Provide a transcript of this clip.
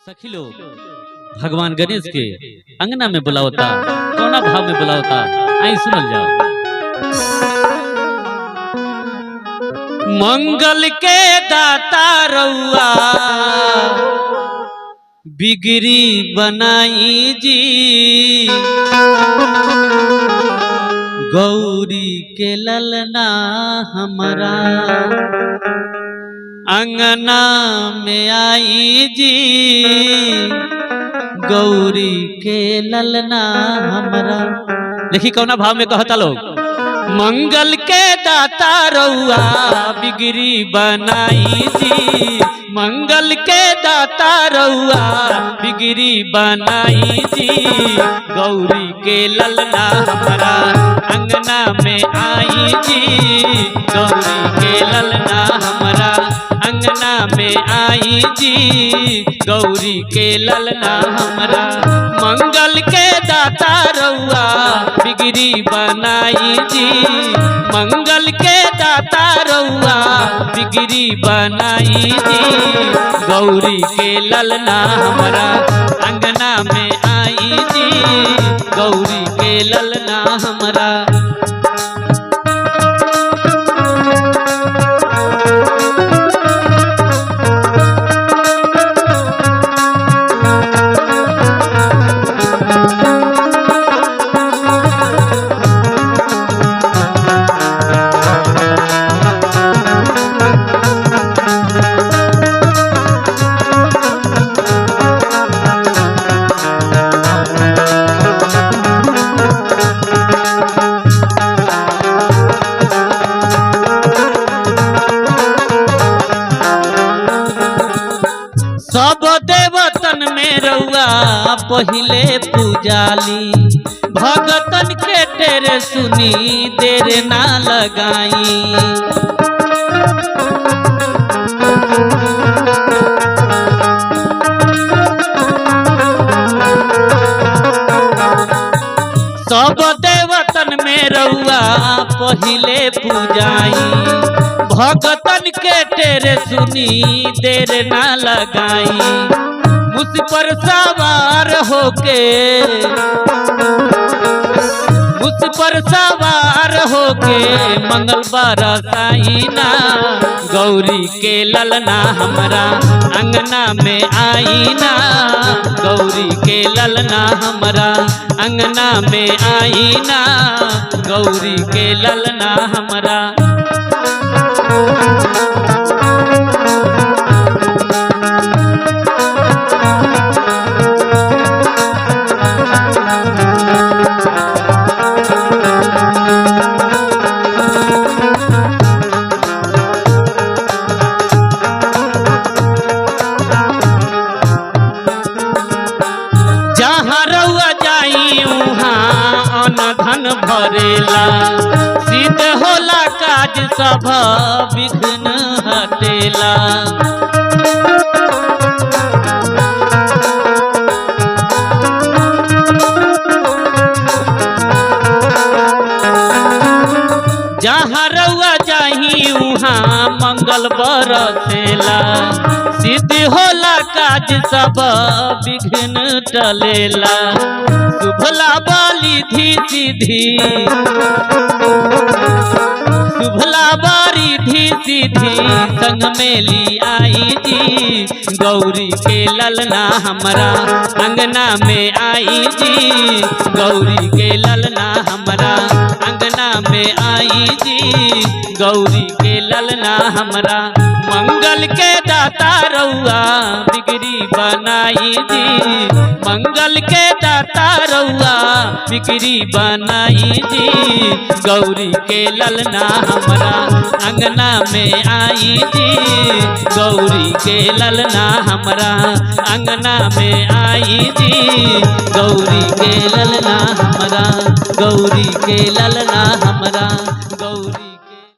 सखी लोग भगवान गणेश के अंगना में बुलावता, कौना भाव में बुलावता, आई सुनल जाओ। मंगल के दाता रउआ बिगड़ी बनाई जी, गौरी के ललना हमारा अंगना में आई जी, गौरी के ललना हमारा। देखी कौना भाव में कहता लोग, मंगल के दाता रउआ बिगड़ी बनाई जी, मंगल के दाता रउआ बिगड़ी बनाई जी, गौरी के ललना हमारा अंगना में आई जी, गौरी के ललना हमारा अंगना में आई जी, गौरी के ललना हमारा। मंगल के दाता रउआ बिगड़ी बनाई जी, मंगल के दाता रउआ बिगड़ी बनाई जी, गौरी के ललना हमारा अंगना में आई जी, गौरी के ललना हमारा। सब देवतन में रउआ पहिले पूजाली, भगतन के तेरे सुनी देर ना लगाई। सब देवतन में रउआ पहिले पूजाई, भगतन के तेरे सुनी देर ना लगाई। मुझ पर सवार होके, मुझ पर सवार होके मंगलवार साईना, गौरी के ललना हमारा अंगना में आईना, गौरी के ललना हमारा अंगना में आईना, गौरी के ललना हमारा। जहाँ रउआ जाई उहाँ अन्न धन भरेला, सिद्ध होला काज सब विघ्न हटेला। जहाँ रउआ जाही उहाँ मंगल बरसेला, सिद्ध होला काज सब विघ्न टलेला। शुभला बालिधि सिद्धि, शुभला बारिधि सिद्धि संग मेली आई जी, गौरी के ललना हमारा अंगना में आई जी, गौरी के ललना हमारा अंगना में आई जी, गौरी के ललना हमारा। मंगल के दाता रउआ बिगड़ी बनाई जी, मंगल के दाता रउआ बिगड़ी बनाई जी, गौरी के ललना हमारा अंगना में आई जी, गौरी के ललना हमारा अंगना में आई जी, गौरी के ललना हमारा, गौरी के ललना हमारा, गौरी।